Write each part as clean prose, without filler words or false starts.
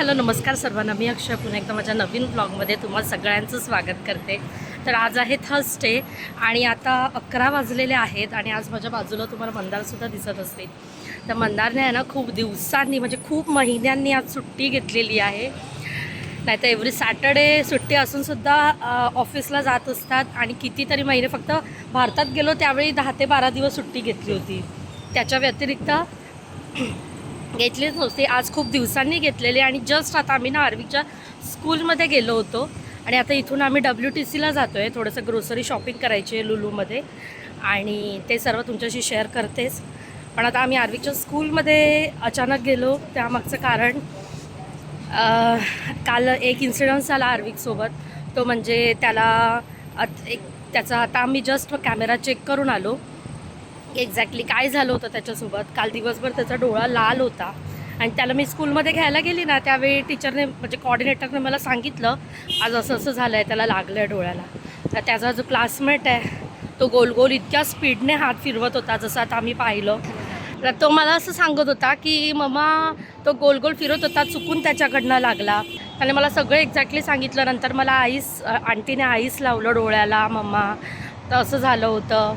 Hello नमस्कार सर्वांना, मी अक्षय पुन्हा एकदा माझ्या नवीन ब्लॉगमध्ये तुम्हाला सगळ्यांचं स्वागत करते. तर आज आहे थर्सडे आणि आता 11 वाजलेले आहेत आणि आज माझ्या बाजूला तुम्हाला मंदारसुद्धा दिसत असते. तर मंदारने आहे ना खूप दिवसांनी म्हणजे खूप महिन्यांनी आज सुट्टी घेतलेली आहे. नाही तर एव्हरी सॅटर्डे सुट्टी असूनसुद्धा ऑफिसला जात असतात आणि कितीतरी महिने फक्त भारतात गेलो त्यावेळी 10 ते 12 दिवस सुट्टी घेतली होती. त्याच्या व्यतिरिक्त घेतलीच नव्हती. आज खूप दिवसांनी घेतलेली आणि जस्ट आता आम्ही ना आर्वीच्या स्कूलमध्ये गेलो होतो आणि आता इथून आम्ही WTCला जातो आहे. थोडंसं ग्रोसरी शॉपिंग करायची आहे लुलूमध्ये आणि ते सर्व तुमच्याशी शेअर करतेच. पण आता आम्ही आर्वीच्या स्कूलमध्ये अचानक गेलो. त्यामागचं कारण काल एक इन्सिडन्स झाला आर्विकसोबत. तो म्हणजे त्याला त्याचा आता आम्ही जस्ट कॅमेरा चेक करून आलो एक्झॅक्टली काय झालं होतं त्याच्यासोबत. काल दिवसभर त्याचा डोळा लाल होता आणि त्याला मी स्कूलमध्ये घ्यायला गेली ना त्यावेळी टीचरने म्हणजे कोऑर्डिनेटरने मला सांगितलं आज असं असं झालं आहे, त्याला लागलं आहे डोळ्याला. तर त्याचा जो क्लासमेट आहे तो गोल गोल इतक्या स्पीडने हात फिरवत होता जसं आता आम्ही पाहिलं. तर तो मला असं सांगत होता की मम्मा तो गोल गोल फिरत होता चुकून त्याच्याकडनं लागला. त्याने मला सगळं एक्झॅक्टली सांगितलं. नंतर मला आंटीने आईस लावलं डोळ्याला मम्मा, तर असं झालं होतं.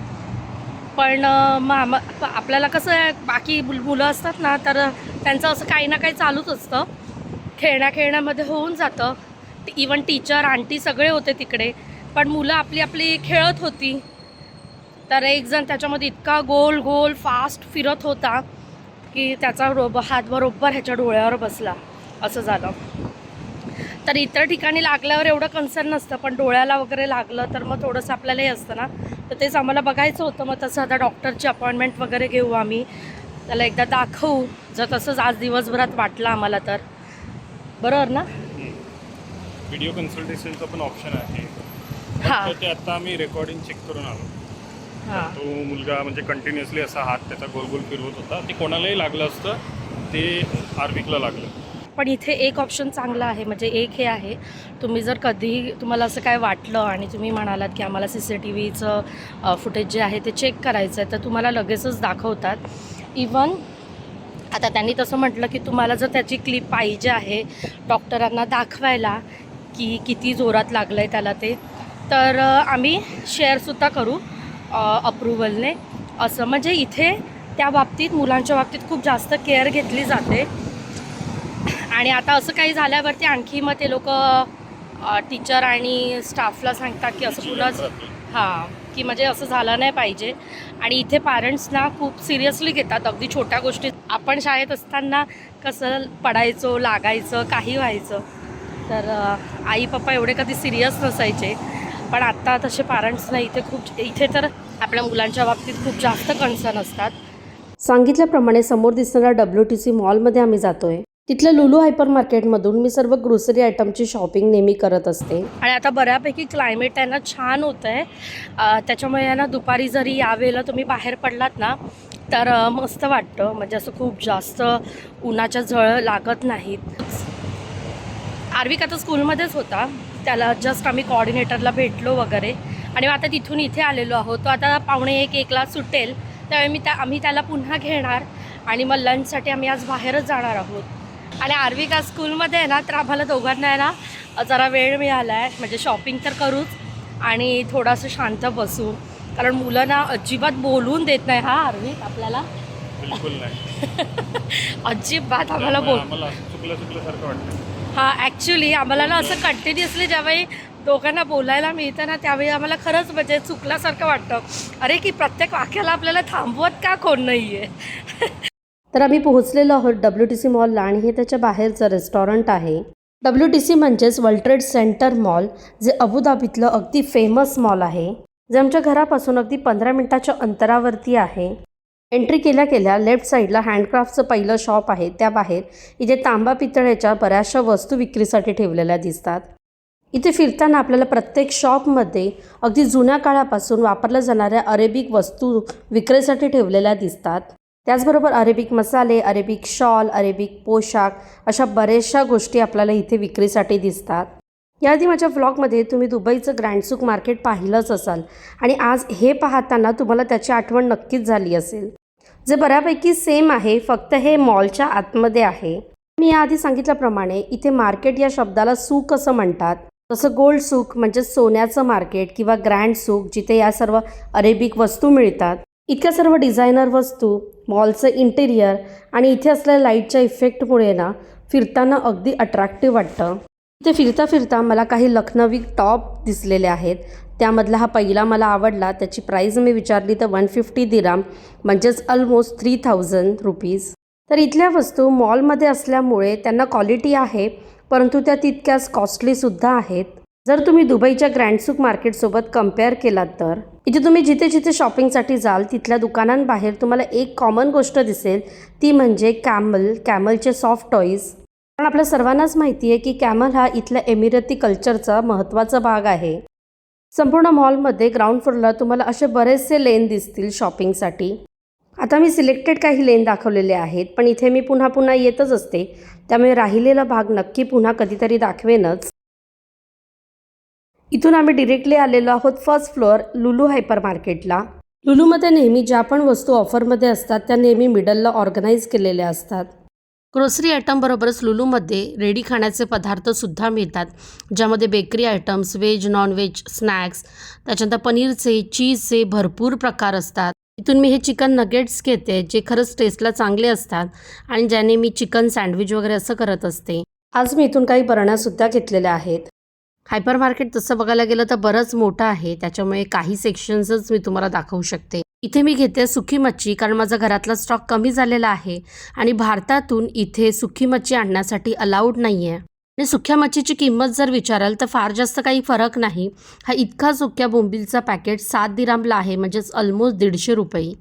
पण आपल्याला कसं आहे बाकी मुलं असतात ना तर त्यांचं असं काही ना काही चालूच असतं. खेळण्यामध्ये होऊन जातं. इवन टीचर आंटी सगळे होते तिकडे पण मुलं आपली आपली खेळत होती. तर एक जण त्याच्यामध्ये इतका गोल गोल फास्ट फिरत होता की त्याचा हात बरोबर ह्याच्या डोळ्यावर बसला. असं झालं. तर इतर ठिकाणी लागल्यावर एवढं कन्सर्न नसतं पण डोळ्याला वगैरे लागलं तर मग थोडंसं आपल्याला हे असतं ना. तर तेच आम्हाला बघायचं होतं. मग तसं आता डॉक्टरची अपॉइंटमेंट वगैरे घेऊ आम्ही, त्याला एकदा दाखवू जर तसंच आज दिवसभरात वाटलं आम्हाला तर. बरोबर ना? व्हिडिओ कन्सल्टेशनचा पण ऑप्शन आहे. हां ते आता आम्ही रेकॉर्डिंग चेक करून आलो. हां तो मुलगा म्हणजे कंटिन्युअसली असा हात त्याचा गोल गोल फिरवत होता. ते कोणालाही लागलं असतं, ते आर्विकला लागलं. पण इथे एक ऑप्शन चांगला आहे. म्हणजे एक हे तुम्ही जर कधी तुम्हाला असं काय वाटलं आणि तुम्ही म्हणालात की आम्हाला CCTVचं फुटेज जे आहे ते चेक करायचं आहे तर तुम्हाला लगेचच दाखवतात. इवन आता त्यांनी तसं म्हटलं की तुम्हाला जर त्याची क्लिप पाहिजे आहे डॉक्टरांना दाखवायला की किती जोरात लागलं आहे त्याला ते, तर आम्ही शेअरसुद्धा करू अप्रुव्हलने. असं म्हणजे इथे त्या बाबतीत मुलांच्या बाबतीत खूप जास्त केअर घेतली जाते. आणि आता असं काही झाल्यावरती आणखी मग ते लोक टीचर आणि स्टाफला सांगतात की असं पुन्हा की म्हणजे असं झालं नाही पाहिजे. आणि इथे पॅरेंट्सना खूप सिरियसली घेतात अगदी छोट्या गोष्टीत. आपण शाळेत असताना कसं पडायचो लागायचं काही व्हायचं तर आई पप्पा एवढे कधी सिरियस नसायचे. पण आत्ता तसे पॅरेंट्सना इथे तर आपल्या मुलांच्या बाबतीत खूप जास्त कन्सर्न असतात. सांगितल्याप्रमाणे समोर दिसणाऱ्या WTC मॉलमध्ये आम्ही जातो आहे. तिथल्या लुलू हायपर मार्केटमधून मी सर्व ग्रोसरी आयटमची शॉपिंग नेहमी करत असते. आणि आता बऱ्यापैकी क्लायमेट आहे ना छान होतं आहे. त्याच्यामुळे ना दुपारी जरी यावेळेला तुम्ही बाहेर पडलात ना तर मस्त वाटतं. म्हणजे असं खूप जास्त उन्हाच्या झळ लागत नाहीत. आर्विक आता स्कूलमध्येच होता. त्याला जस्ट आम्ही कोऑर्डिनेटरला भेटलो वगैरे आणि आता तिथून इथे आलेलो आहोत. तो आता 12:45-1ला सुटेल त्यावेळी आम्ही त्याला पुन्हा घेणार आणि मग लंचसाठी आम्ही आज बाहेरच जाणार आहोत. आणि आर्विक आज स्कूलमध्ये आहे ना तर आम्हाला दोघांना आहे ना जरा वेळ मिळाला आहे. म्हणजे शॉपिंग तर करूच आणि थोडंसं शांत बसू. कारण मुलं ना अजिबात बोलून देत नाही. हा आर्विक आपल्याला बिलकुल नाही. अजिबात आम्हाला चुकल्यासारखं वाटतं. हां ॲक्च्युली आम्हाला ना असं कंटिन्युअसली ज्यावेळी दोघांना बोलायला मिळतं ना त्यावेळी आम्हाला खरंच म्हणजे चुकल्यासारखं वाटतं. अरे की प्रत्येक वाक्याला आपल्याला थांबवत का कोण नाही आहे. तर आम्ही पोहोचलेलो आहोत WTC मॉलला आणि हे त्याच्या बाहेरचं रेस्टॉरंट आहे. WTC म्हणजेच वर्ल्ड ट्रेड सेंटर मॉल, जे अबुधाबीतलं अगदी फेमस मॉल आहे, जे आमच्या घरापासून अगदी 15 मिनिटाच्या अंतरावरती आहे. एंट्री केल्या लेफ्ट साईडला हँडक्राफ्टचं पहिलं शॉप आहे. त्या बाहेर इथे तांबा पितळेच्या बऱ्याचशा वस्तू विक्रीसाठी ठेवलेल्या दिसतात. इथे फिरताना आपल्याला प्रत्येक शॉपमध्ये अगदी जुन्या काळापासून वापरल्या जाणाऱ्या अरेबिक वस्तू विक्रीसाठी ठेवलेल्या दिसतात. त्याचबरोबर अरेबिक मसाले, अरेबिक शॉल, अरेबिक पोशाख अशा बऱ्याचशा गोष्टी आपल्याला इथे विक्रीसाठी दिसतात. याआधी माझ्या व्लॉगमध्ये तुम्ही दुबईचं ग्रँड सूक मार्केट पाहिलंच असाल आणि आज हे पाहताना तुम्हाला त्याची आठवण नक्कीच झाली असेल. जे बऱ्यापैकी सेम आहे, फक्त हे मॉलच्या आतमध्ये आहे. मी याआधी सांगितल्याप्रमाणे इथे मार्केट या शब्दाला सूक असं म्हणतात. जसं गोल्ड सूक म्हणजे सोन्याचं मार्केट किंवा ग्रँड सूक, जिथे या सर्व अरेबिक वस्तू मिळतात. इतक्या सर्व डिझायनर वस्तू, मॉलचं इंटेरियर आणि इथे असलेल्या लाईटच्या इफेक्टमुळे ना फिरताना अगदी अट्रॅक्टिव्ह वाटतं. इथे फिरता फिरता मला काही लखनवी टॉप दिसलेले आहेत. त्यामधला हा पहिला मला आवडला. त्याची प्राईस मी विचारली तर 150 दिराम म्हणजेच ऑलमोस्ट 3000 रुपीज. तर इथल्या वस्तू मॉलमध्ये असल्यामुळे त्यांना क्वालिटी आहे, परंतु त्या तितक्याच कॉस्टलीसुद्धा आहेत. जर तुम्ही दुबईच्या ग्रँड सूक मार्केटसोबत कम्पेअर केलात तर इथे तुम्ही जिथे जिथे शॉपिंगसाठी जाल तिथल्या दुकानांबाहेर तुम्हाला एक कॉमन गोष्ट दिसेल, ती म्हणजे कॅमलचे सॉफ्ट टॉईज. कारण आपल्या सर्वांनाच माहिती आहे की कॅमल हा इथल्या एमिरेती कल्चरचा महत्त्वाचा भाग आहे. संपूर्ण मॉलमध्ये ग्राउंड फ्लोअरला तुम्हाला असे बरेचसे लेन दिसतील शॉपिंगसाठी. आता मी सिलेक्टेड काही लेन दाखवलेले आहेत, पण इथे मी पुन्हा पुन्हा येतच असते, त्यामुळे राहिलेला भाग नक्की पुन्हा कधीतरी दाखवेनच. इथून आम्ही डिरेक्टली आलेलो आहोत फर्स्ट फ्लोअर लुलू हायपर मार्केटला. लुलूमध्ये नेहमी ज्या पण वस्तू ऑफरमध्ये असतात त्या नेहमी मिडलला ऑर्गनाईज केलेल्या असतात. ग्रोसरी आयटम बरोबरच लुलूमध्ये रेडी खाण्याचे पदार्थसुद्धा मिळतात, ज्यामध्ये bakery items, veg, non veg, snacks, त्याच्यानंतर पनीरचे, चीजचे भरपूर प्रकार असतात. इथून मी हे चिकन नगेट्स घेते, जे खरंच टेस्टला चांगले असतात आणि ज्याने मी चिकन सँडविच वगैरे असं करत असते. आज मी इथून काही बरण्यासुद्धा घेतलेल्या आहेत. हायपर मार्केट तसं बघायला गेलं तर बरंच मोठं आहे, त्याच्यामुळे काही सेक्शन्सच मी तुम्हाला दाखवू शकते. इथे मी घेते सुकी मच्छी, कारण माझा घरातला स्टॉक कमी झालेला आहे आणि भारतातून इथे सुकी मच्छी आणण्यासाठी अलाउड नाही आहे. आणि सुक्या मच्छीची किंमत जर विचाराल तर फार जास्त काही फरक नाही. हा इतका सुक्या बोंबीलचा पॅकेट 7 दिरामला आहे, म्हणजेच ऑलमोस्ट 150 रुपये.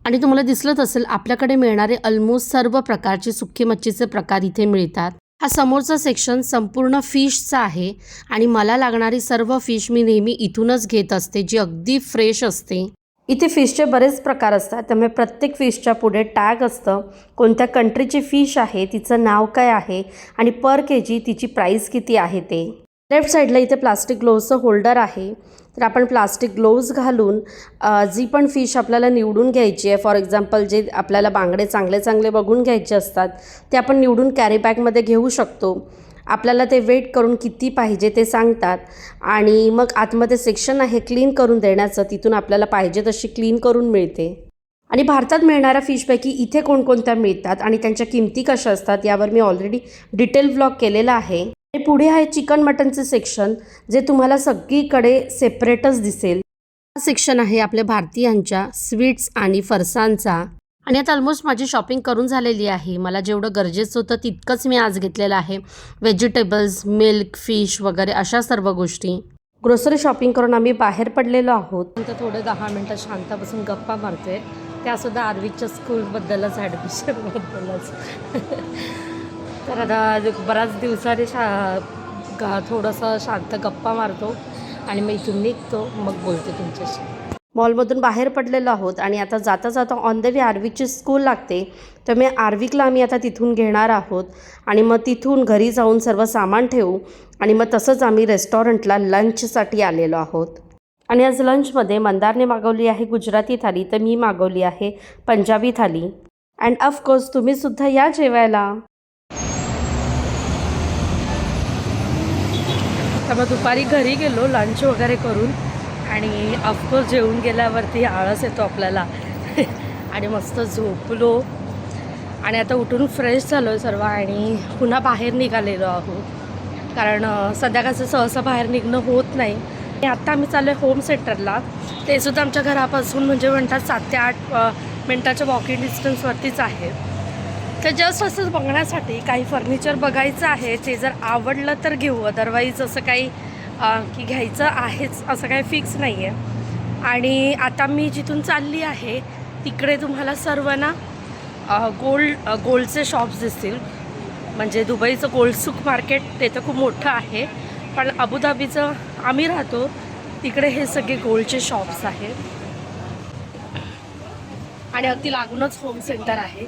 आणि तुम्हाला दिसलंच असेल आपल्याकडे मिळणारे ऑलमोस्ट सर्व प्रकारचे सुकी मच्छीचे प्रकार इथे मिळतात. हा समोरचा सेक्शन संपूर्ण फिशचा आहे आणि मला लागणारी सर्व फिश मी नेहमी इथूनच घेत असते, जी अगदी फ्रेश असते. इथे फिशचे बरेच प्रकार असतात, त्यामुळे प्रत्येक फिशच्या पुढे टॅग असतं, कोणत्या कंट्रीची फिश आहे, तिचं नाव काय आहे आणि पर केजी तिची प्राईस किती आहे ते. लेफ्ट साईडला इथे प्लास्टिक ग्लोव्हचं होल्डर आहे, तर आपण प्लास्टिक ग्लोव्ज घालून जी पण फिश आपल्याला निवडून घ्यायची आहे, फॉर एक्झाम्पल जे आपल्याला बांगडे चांगले चांगले बघून घ्यायचे असतात ते आपण निवडून कॅरी बॅगमध्ये घेऊ शकतो. आपल्याला ते वेट करून किती पाहिजे ते सांगतात आणि मग आतमध्ये सेक्शन आहे क्लीन करून देण्याचं, तिथून आपल्याला पाहिजे तशी क्लीन करून मिळते. आणि भारतात मिळणाऱ्या फिशपैकी इथे कोणकोणत्या मिळतात आणि त्यांच्या किमती कशा असतात यावर मी ऑलरेडी डिटेल व्लॉग केलेला आहे. आणि पुढे आहे चिकन मटनचे सेक्शन, जे तुम्हाला सगळीकडे सेपरेटच दिसेल. हा सेक्शन आहे आपल्या भारतीयांच्या स्वीट्स आणि फरसाणचा. आणि आता ऑलमोस्ट माझी शॉपिंग करून झालेली आहे. मला जेवढं गरजेचं होतं तितकंच मी आज घेतलेलं आहे. व्हेजिटेबल्स, मिल्क, फिश वगैरे अशा सर्व गोष्टी. ग्रोसरी शॉपिंग करून आम्ही बाहेर पडलेलो आहोत. नंतर थोडे 10 मिनटं शांत बसून गप्पा मारतोय, त्यासुद्धा आर्विकच्या स्कूलबद्दलच, ॲडमिशनबद्दलच. तर आता बऱ्याच दिवसाने थोडंसं शांत गप्पा मारतो आणि मग इथून निघतो, मग बोलते तुमच्याशी. मॉलमधून बाहेर पडलेलो आहोत आणि आता जाता जाता ऑन द वे आर्विकची स्कूल लागते, तर मी आर्विकला आम्ही आता तिथून घेणार आहोत आणि मग तिथून घरी जाऊन सर्व सामान ठेवू आणि मग तसंच आम्ही रेस्टॉरंटला लंचसाठी आलेलो आहोत. आणि आज लंचमध्ये मंदारने मागवली आहे गुजराती थाली, तर मी मागवली आहे पंजाबी थाली. अँड ऑफकोर्स तुम्हीसुद्धा या जेवायला. तर मग दुपारी घरी गेलो लंच वगैरे करून आणि ऑफकोर्स जेवून गेल्यावरती आळस येतो आपल्याला आणि मस्त झोपलो आणि आता उठून फ्रेश झालो आहे सर्व आणि पुन्हा बाहेर निघालेलो आहोत, कारण संध्याकाळचं सहसा बाहेर निघणं होत नाही. आणि आत्ता आम्ही चाललो आहे होम सेंटरला. ते सुद्धा आमच्या घरापासून म्हणजे म्हणतात 7 ते 8 मिनटाच्या वॉकिंग डिस्टन्सवरतीच आहे. तर जस्ट असंच बघण्यासाठी काही फर्निचर बघायचं आहे, ते जर आवडलं तर घेऊ, अदरवाईज असं काही की घ्यायचं आहेच असं काही फिक्स नाही आहे. आणि आता मी जिथून चालली आहे तिकडे तुम्हाला सर्व ना गोल्डचे शॉप्स दिसतील. म्हणजे दुबईचं गोल्ड सूक मार्केट ते तर खूप मोठं आहे, पण अबुधाबीचं आम्ही राहतो तिकडे हे सगळे गोल्डचे शॉप्स आहेत आणि अगदी लागूनच होम सेंटर आहे.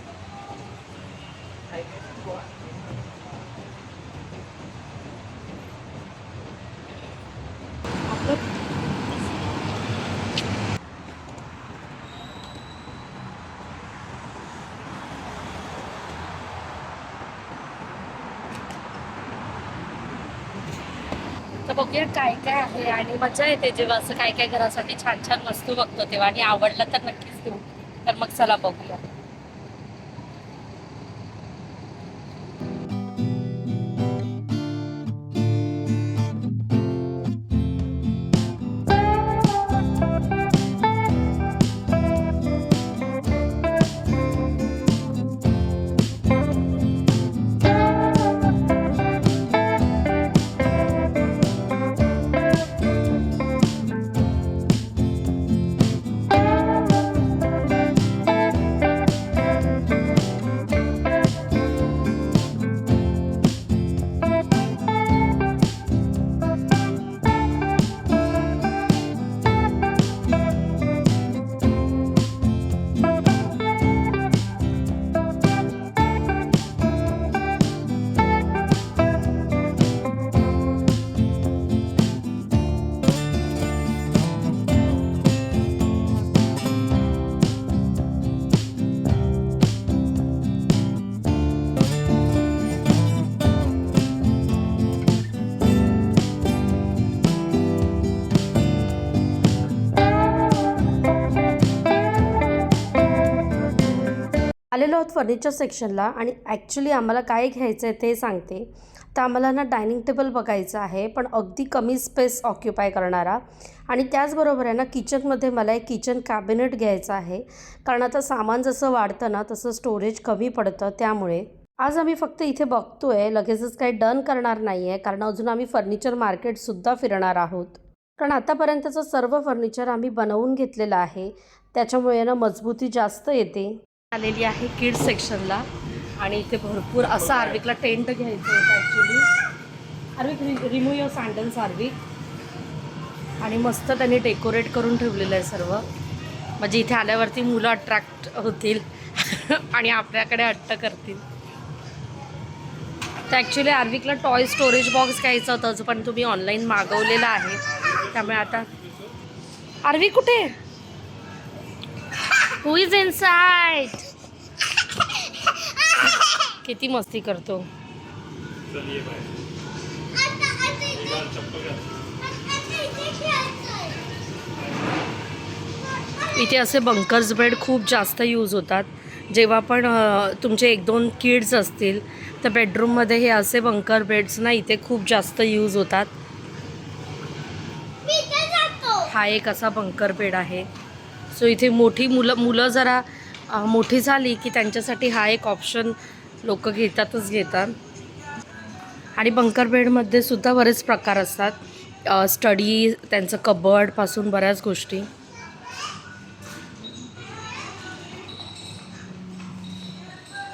बघूया काय काय आहे. आणि मजा येते जेव्हा असं काय काय घरासाठी छान छान वस्तू बघतो तेव्हा, आणि आवडलं तर नक्कीच घेऊ. तर मग चला बघूया. आलेलो आहोत फर्निचर सेक्शनला, आणि ॲक्च्युली आम्हाला काय घ्यायचं आहे ते सांगते. तर आम्हाला ना डायनिंग टेबल बघायचं आहे, पण अगदी कमी स्पेस ऑक्युपाय करणारा. आणि त्याचबरोबर आहे ना किचनमध्ये मला एक किचन कॅबिनेट घ्यायचं आहे, कारण आता सामान जसं वाढतं ना तसं स्टोरेज कमी पडतं. त्यामुळे आज आम्ही फक्त इथे बघतो आहे, लगेचच काही डन करणार नाही आहे, कारण अजून आम्ही फर्निचर मार्केटसुद्धा फिरणार आहोत. कारण आतापर्यंतचं सर्व फर्निचर आम्ही बनवून घेतलेलं आहे, त्याच्यामुळे ना मजबूती जास्त येते. आलेली आहे किड्स सेक्शनला, आणि इथे भरपूर असं आर्विकला टेंट घ्यायचं होतं actually. Aarvik remove your sandals Aarvik. आणि मस्त त्यांनी डेकोरेट करून ठेवलेलं आहे सर्व, म्हणजे इथे आल्यावरती मुलं अट्रॅक्ट होतील आणि आपल्याकडे हट्ट करतील. तर ॲक्च्युली आर्विकला टॉय स्टोरेज बॉक्स घ्यायचं होतं, जो पण तुम्ही ऑनलाईन मागवलेला आहे. त्यामुळे आता आर्विक कुठे? Who is inside? किती मस्ती करतो. इथे असे बंकर्स बेड खूप जास्त यूज होतात. जेव्हा पण तुमचे 1-2 किड्स असतील तर बेडरूममध्ये हे असे बंकर बेड्स ना इथे खूप जास्त यूज होतात. हा एक असा बंकर बेड आहे. सो इथे मोठी मुलं जरा मोठी झाली की त्यांच्यासाठी हा एक ऑप्शन लोक घेतात. आणि बंकर बेडमध्ये सुद्धा बरेच प्रकार असतात, स्टडी, त्यांचं कबर्डपासून बऱ्याच गोष्टी.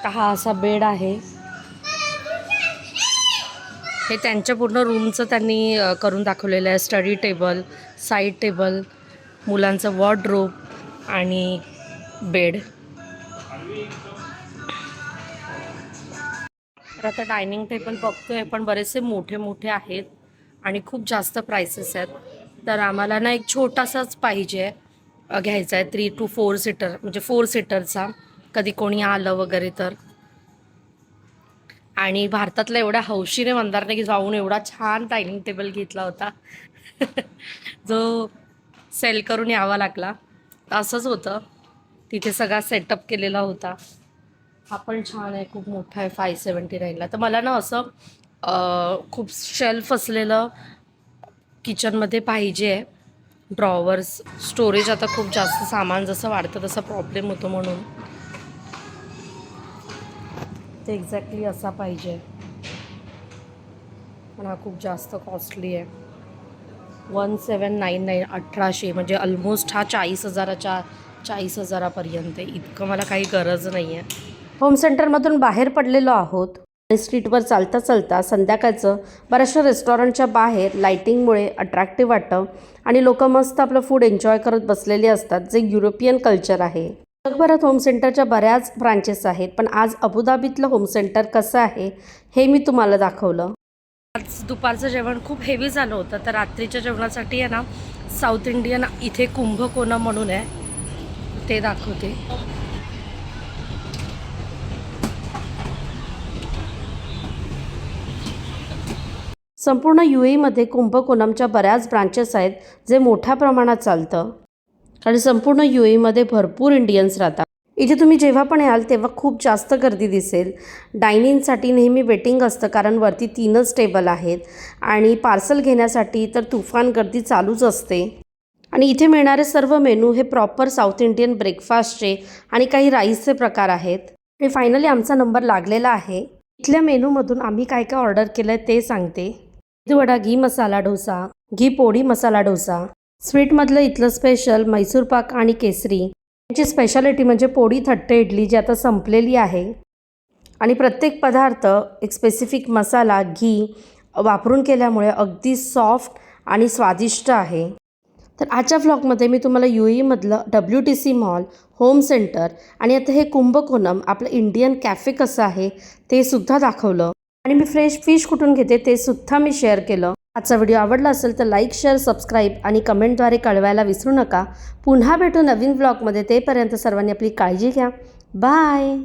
हा असा बेड आहे. हे त्यांच्या पूर्ण रूमचं त्यांनी करून दाखवलेलं आहे. स्टडी टेबल, साईड टेबल, मुलांचं वॉर्डरोब आणि बेड. तर आता डायनिंग टेबल बघतोय, पण बरेचसे मोठे आहेत आणि खूप जास्त प्राइसेस आहेत. तर आम्हाला ना एक छोटासाच पाहिजे, घ्यायचा आहे 3 to 4 सीटर, म्हणजे 4 सीटरचा, कधी कोणी आलं वगैरे तर. आणि भारतातला एवढ्या हौशीने मंदारने की जाऊन एवढा छान डायनिंग टेबल घेतला होता जो सेल करून यावा लागला. असंच होतं, तिथे सगळा सेटअप केलेला होता. हा पण छान आहे, खूप मोठा आहे, 579ला. तर मला ना असं खूप शेल्फ असलेलं किचनमध्ये पाहिजे आहे. ड्रॉवर्स, स्टोरेज आता खूप जास्त सामान जसं वाढतं तसं प्रॉब्लेम होतो, म्हणून ते एक्झॅक्टली असा पाहिजे. पण हा खूप जास्त कॉस्टली आहे. 1799, 1800, म्हणजे ऑलमोस्ट हा 40,000पर्यंत. इतकं मला काही गरज नाही आहे. होम सेंटरमधून बाहेर पडलेलो आहोत आणि स्ट्रीटवर चालता चालता संध्याकाळचं बऱ्याचशा रेस्टॉरंटच्या बाहेर लाईटिंगमुळे अट्रॅक्टिव्ह वाटतं आणि लोक मस्त आपलं फूड एन्जॉय करत बसलेले असतात, जे युरोपियन कल्चर आहे. जगभरात होम सेंटरच्या बऱ्याच ब्रांचेस आहेत, पण आज अबुधाबीतलं होम सेंटर कसं आहे हे मी तुम्हाला दाखवलं. आज दुपारचं जेवण खूप हेवी झालं होतं, तर रात्रीच्या जेवणासाठी आहे ना साऊथ इंडियन इथे कुंभकोणम म्हणून आहे, ते दाखवते. संपूर्ण UAEमध्ये कुंभकोणमच्या बऱ्याच ब्रांचेस आहेत जे मोठ्या प्रमाणात चालतं आणि संपूर्ण UAEमध्ये भरपूर इंडियन्स राहतात. इथे तुम्ही जेव्हा पण याल तेव्हा खूप जास्त गर्दी दिसेल. डायनिंगसाठी नेहमी वेटिंग असतं कारण वरती 3च टेबल आहेत आणि पार्सल घेण्यासाठी तर तुफान गर्दी चालूच असते. आणि इथे मिळणारे सर्व मेनू हे प्रॉपर साऊथ इंडियन ब्रेकफास्टचे आणि काही राईसचे प्रकार आहेत. आणि फायनली आमचा नंबर लागलेला आहे. इथल्या मेनूमधून आम्ही काय काय ऑर्डर केलं आहे ते सांगते. मेदूवडा, घी मसाला डोसा, घी पोळी मसाला डोसा, स्वीटमधलं इथलं स्पेशल मैसूर पाक आणि केसरी. यांची स्पेशालिटी म्हणजे पोळी थट्टे इडली जी आता संपलेली आहे आणि प्रत्येक पदार्थ एक स्पेसिफिक मसाला घी वापरून केल्यामुळे अगदी सॉफ्ट आणि स्वादिष्ट आहे. तर आजच्या व्लॉगमध्ये मी तुम्हाला UAEमधलं WTC मॉल, होम सेंटर आणि आता हे कुंभकोणम आपलं इंडियन कॅफे कसं आहे ते सुद्धा दाखवलं आणि मी फ्रेश फिश कुठून घेते ते सुद्धा मी शेअर केलं. आजचा व्हिडिओ आवडला असेल तर लाईक, शेअर, सबस्क्राईब आणि कमेंटद्वारे कळवायला विसरू नका. पुन्हा भेटू नवीन व्लॉगमध्ये. तेपर्यंत सर्वांनी आपली काळजी घ्या. बाय.